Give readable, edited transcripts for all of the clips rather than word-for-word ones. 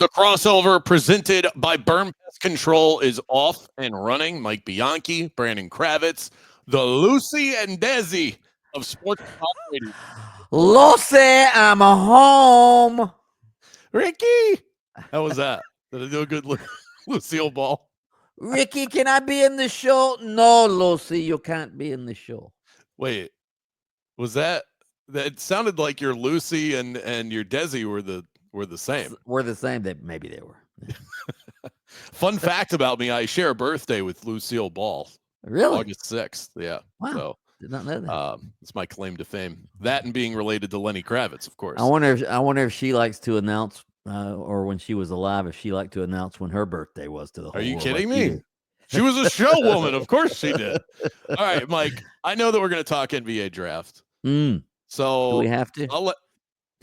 The crossover presented by Burn Pest Control is off and running. Mike Bianchi, Brandon Kravitz, the Lucy and Desi of Sports Talk Radio. Lucy, I'm home. Ricky, how was that? Did I do a good Lucille Ball? Ricky, can I be in the show? No, Lucy, you can't be in the show. Wait, was that? It sounded like your Lucy and your Desi were the same. We're the same. Maybe they were. Fun fact about me: I share a birthday with Lucille Ball. Really? August 6th. Yeah. Wow. So did not know that. It's my claim to fame. That and being related to Lenny Kravitz, of course. I wonder if she likes to announce, or when she was alive, if she liked to announce when her birthday was to the whole Are you world, kidding like me? She was a show woman. Of course she did. All right, Mike. I know that we're going to talk NBA draft. So do we have to?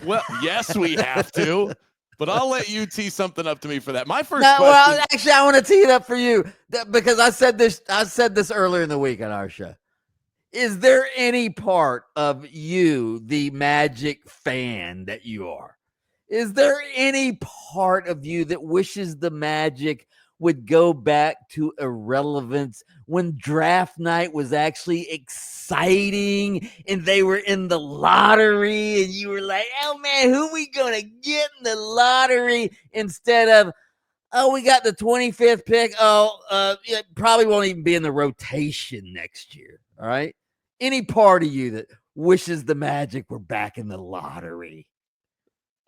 Well, yes, we have to. But I'll let you tee something up to me for that. My first question. Well, actually, I want to tee it up for you because I said this earlier in the week on our show. Is there any part of you, the Magic fan that you are, is there any part of you that wishes the Magic would go back to irrelevance when draft night was actually exciting and they were in the lottery and you were like, oh man, who we gonna get in the lottery, instead of, oh, we got the 25th pick. It probably won't even be in the rotation next year. All right. Any part of you that wishes the Magic were back in the lottery?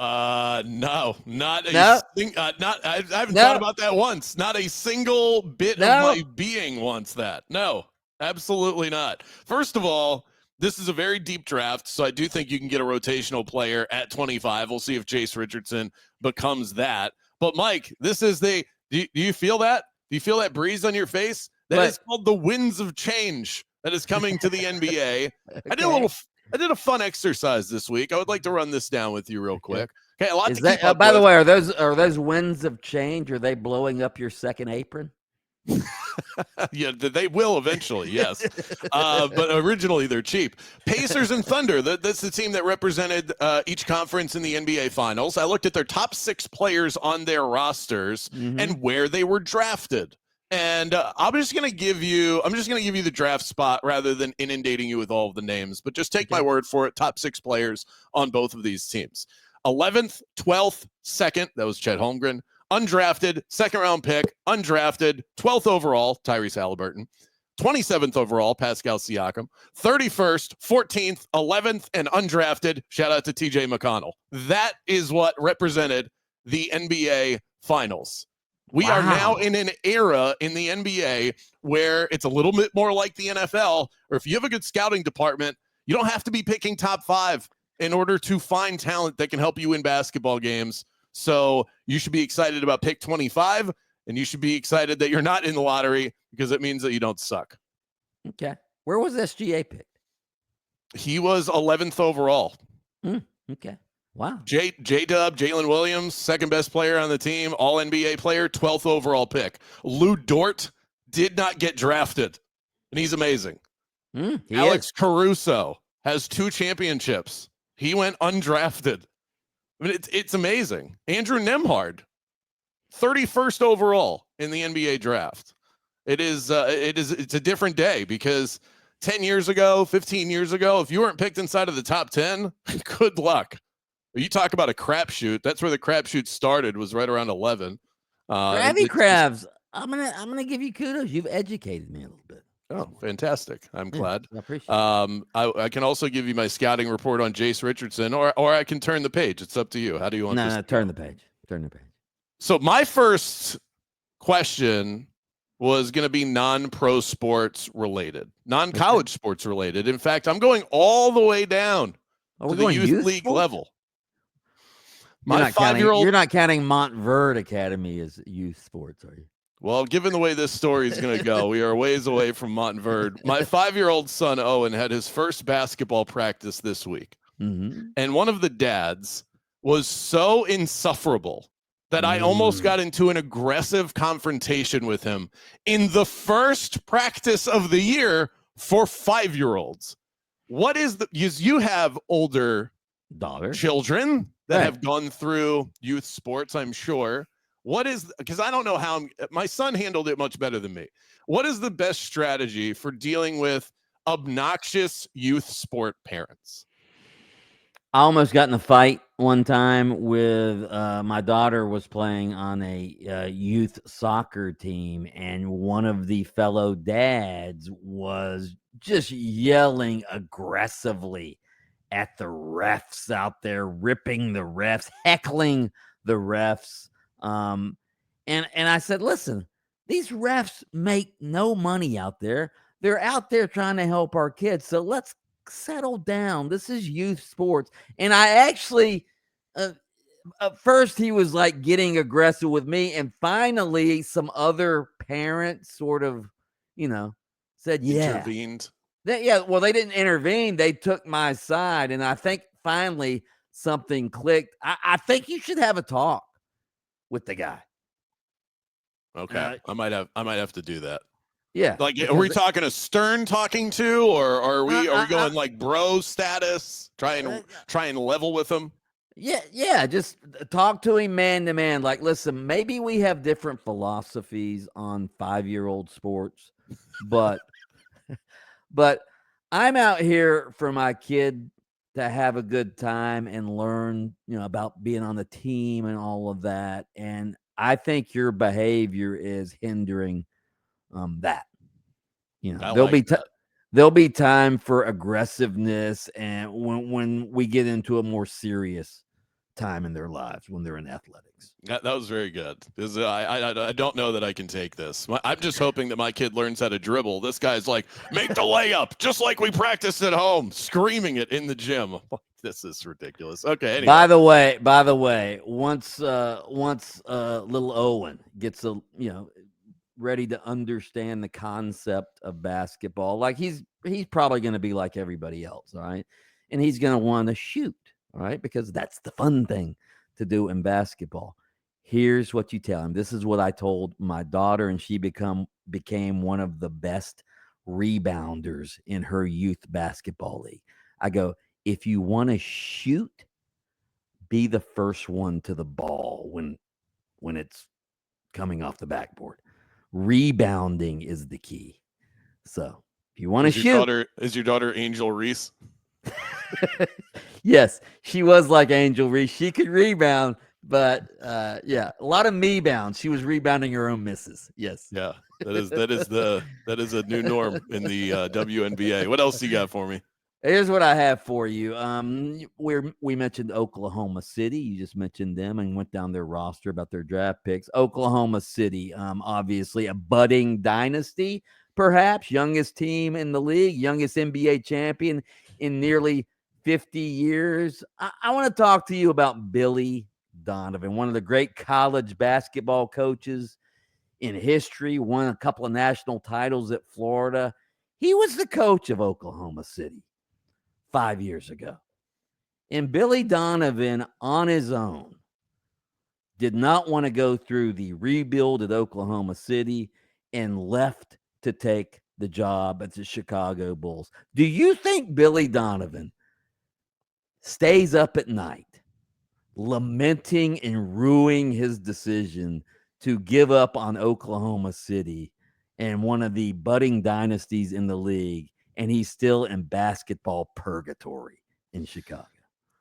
No, not a No? I haven't thought about that once. Not a single bit of my being wants that. No, absolutely not. First of all, this is a very deep draft, so I do think you can get a rotational player at 25. We'll see if Jace Richardson becomes that. But Mike, this is do you feel that? Do you feel that breeze on your face? That is called the winds of change that is coming to the NBA. Okay. I did a fun exercise this week. I would like to run this down with you real quick. Okay, a lot to keep up by with. the way, are those winds of change? Are they blowing up your second apron? Yeah, they will eventually, yes. But originally they're cheap. Pacers and Thunder, that's the team that represented each conference in the NBA Finals. I looked at their top 6 players on their rosters and where they were drafted. And I'm just going to give you the draft spot rather than inundating you with all of the names, but just take my word for it. Top 6 players on both of these teams. 11th, 12th, 2nd, that was Chet Holmgren. Undrafted, 2nd round pick, undrafted, 12th overall, Tyrese Halliburton. 27th overall, Pascal Siakam. 31st, 14th, 11th, and undrafted, shout out to TJ McConnell. That is what represented the NBA Finals. We are now in an era in the NBA where it's a little bit more like the NFL, or if you have a good scouting department, you don't have to be picking top 5 in order to find talent that can help you win basketball games. So you should be excited about pick 25, and you should be excited that you're not in the lottery because it means that you don't suck. Okay. Where was SGA picked? He was 11th overall. Okay. Wow. J-Dub, Jalen Williams, second best player on the team, all NBA player, 12th overall pick. Lou Dort did not get drafted, and he's amazing. Alex Caruso has 2 championships. He went undrafted. I mean, it's amazing. Andrew Nembhard, 31st overall in the NBA draft. It's a different day because 10 years ago, 15 years ago, if you weren't picked inside of the top 10, good luck. You talk about a crapshoot. That's where the crapshoot started, was right around 11. Krabby Krabs, I'm gonna give you kudos. You've educated me a little bit. Oh, fantastic. I'm glad. I appreciate it. I can also give you my scouting report on Jace Richardson, or I can turn the page. It's up to you. How do you want this? No, turn the page. Turn the page. So my first question was going to be non-pro sports related, non-college sports related. In fact, I'm going all the way down to the youth league level. My 5-year-old. You're not counting Montverde Academy as youth sports, are you? Well, given the way this story is going to go, we are ways away from Montverde. My 5-year-old son, Owen, had his first basketball practice this week. And one of the dads was so insufferable that I almost got into an aggressive confrontation with him in the first practice of the year for 5-year-olds. What is you have older daughter children that have gone through youth sports, I'm sure. Because I don't know how my son handled it much better than me. What is the best strategy for dealing with obnoxious youth sport parents? I almost got in a fight one time with my daughter was playing on a youth soccer team, and one of the fellow dads was just yelling aggressively at the refs out there, ripping the refs, heckling the refs. And I said, listen, these refs make no money out there. They're out there trying to help our kids. So let's settle down. This is youth sports. And I actually, at first he was like getting aggressive with me. And finally, some other parents sort of, said, yeah. Intervened. Well, they didn't intervene. They took my side. And I think finally something clicked. I think you should have a talk with the guy. Okay. I might have to do that. Yeah. Like, are we talking a stern talking to, or are we going like bro status? Try and level with him? Yeah. Just talk to him man to man. Like, listen, maybe we have different philosophies on 5-year-old sports, but I'm out here for my kid to have a good time and learn, about being on the team and all of that. And I think your behavior is hindering that. There'll be time for aggressiveness, and when we get into a more serious time in their lives when they're in athletics. That was very good. Because I don't know that I can take this. I'm just hoping that my kid learns how to dribble. This guy's like, make the layup, just like we practiced at home, screaming it in the gym. This is ridiculous. Okay. Anyway. By the way, once little Owen gets ready to understand the concept of basketball, like he's probably going to be like everybody else, all right? And he's going to want to shoot, all right? Because that's the fun thing to do in basketball. Here's what you tell him. This is what I told my daughter, and she became one of the best rebounders in her youth basketball league. I go, if you want to shoot, be the first one to the ball when it's coming off the backboard. Rebounding is the key. So if you want to shoot, is your daughter Angel Reese? Yes, she was like Angel Reese. She could rebound, but a lot of me bounds. She was rebounding her own misses. Yes. Yeah, that is a new norm in the WNBA. What else you got for me? Here's what I have for you. We mentioned Oklahoma City. You just mentioned them and went down their roster about their draft picks. Oklahoma City, obviously a budding dynasty, perhaps youngest team in the league, youngest NBA champion in nearly 50 years. I want to talk to you about Billy Donovan, one of the great college basketball coaches in history, won a couple of national titles at Florida. He was the coach of Oklahoma City 5 years ago. And Billy Donovan, on his own, did not want to go through the rebuild at Oklahoma City and left to take the job at the Chicago Bulls. Do you think Billy Donovan stays up at night lamenting and ruining his decision to give up on Oklahoma City and one of the budding dynasties in the league, and he's still in basketball purgatory in Chicago?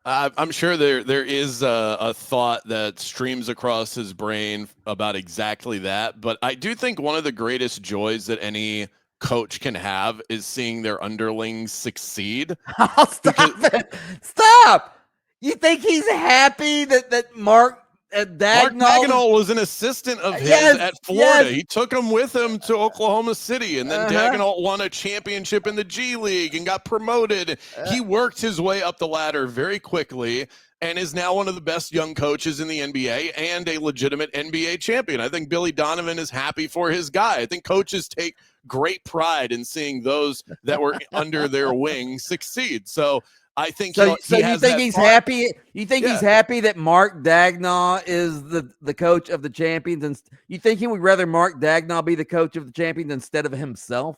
I'm sure there is a thought that streams across his brain about exactly that. But I do think one of the greatest joys that any coach can have is seeing their underlings succeed. Oh, stop. You think he's happy that Mark Daigneault was an assistant of his at Florida. Yes. He took him with him to Oklahoma City, and then Daigneault won a championship in the G League and got promoted. He worked his way up the ladder very quickly and is now one of the best young coaches in the NBA and a legitimate NBA champion. I think Billy Donovan is happy for his guy. I think coaches take great pride in seeing those that were under their wing succeed. So I think so. You think he's happy? You think he's happy that Mark Daigneault is the coach of the champions, and you think he would rather Mark Daigneault be the coach of the champions instead of himself?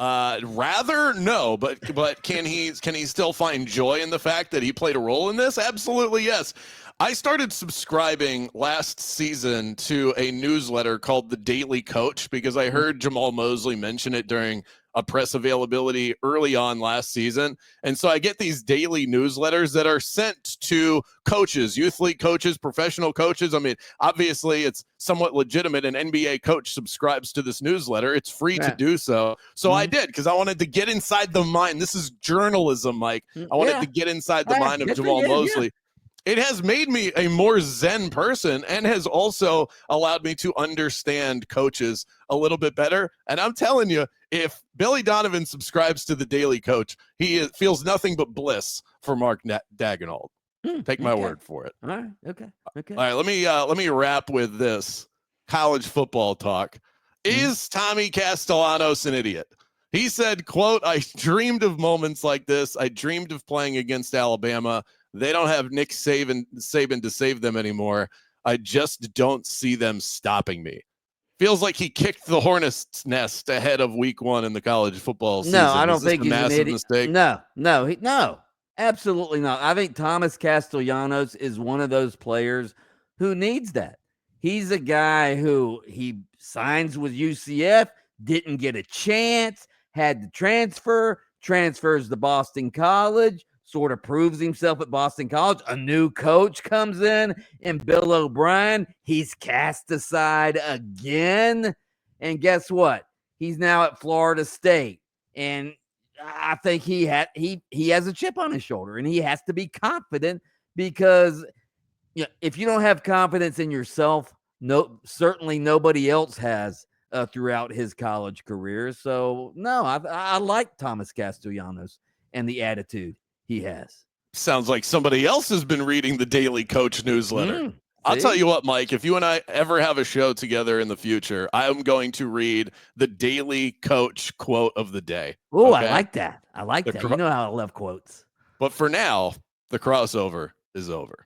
Rather no, but can he still find joy in the fact that he played a role in this? Absolutely yes. I started subscribing last season to a newsletter called The Daily Coach because I heard Jamal Mosley mention it during a press availability early on last season. And so I get these daily newsletters that are sent to coaches, youth league coaches, professional coaches. I mean, obviously it's somewhat legitimate. An NBA coach subscribes to this newsletter. It's free to do so. So I did because I wanted to get inside the mind. This is journalism, Mike. I wanted to get inside the mind of Jamal Mosley. Yeah. It has made me a more zen person and has also allowed me to understand coaches a little bit better. And I'm telling you, if Billy Donovan subscribes to the Daily Coach, he feels nothing but bliss for Mark Daigneault. Take my word for it. All right. Okay. All right. Let me wrap with this college football talk. Is Tommy Castellanos an idiot? He said, quote, "I dreamed of moments like this. I dreamed of playing against Alabama. They don't have Nick Saban to save them anymore. I just don't see them stopping me." Feels like he kicked the hornet's nest ahead of week 1 in the college football season. No, I don't think he's an idiot. Mistake? No, absolutely not. I think Thomas Castellanos is one of those players who needs that. He's a guy who he signs with UCF, didn't get a chance, had to transfers to Boston College, sort of proves himself at Boston College. A new coach comes in, and Bill O'Brien, he's cast aside again. And guess what? He's now at Florida State. And I think he has a chip on his shoulder, and he has to be confident because if you don't have confidence in yourself, certainly nobody else has throughout his college career. So, no, I like Thomas Castellanos and the attitude he has. Sounds like somebody else has been reading the Daily Coach newsletter. I'll tell you what, Mike, if you and I ever have a show together in the future, I'm going to read the Daily Coach quote of the day. Oh, okay? I like that. You know how I love quotes. But for now, the crossover is over.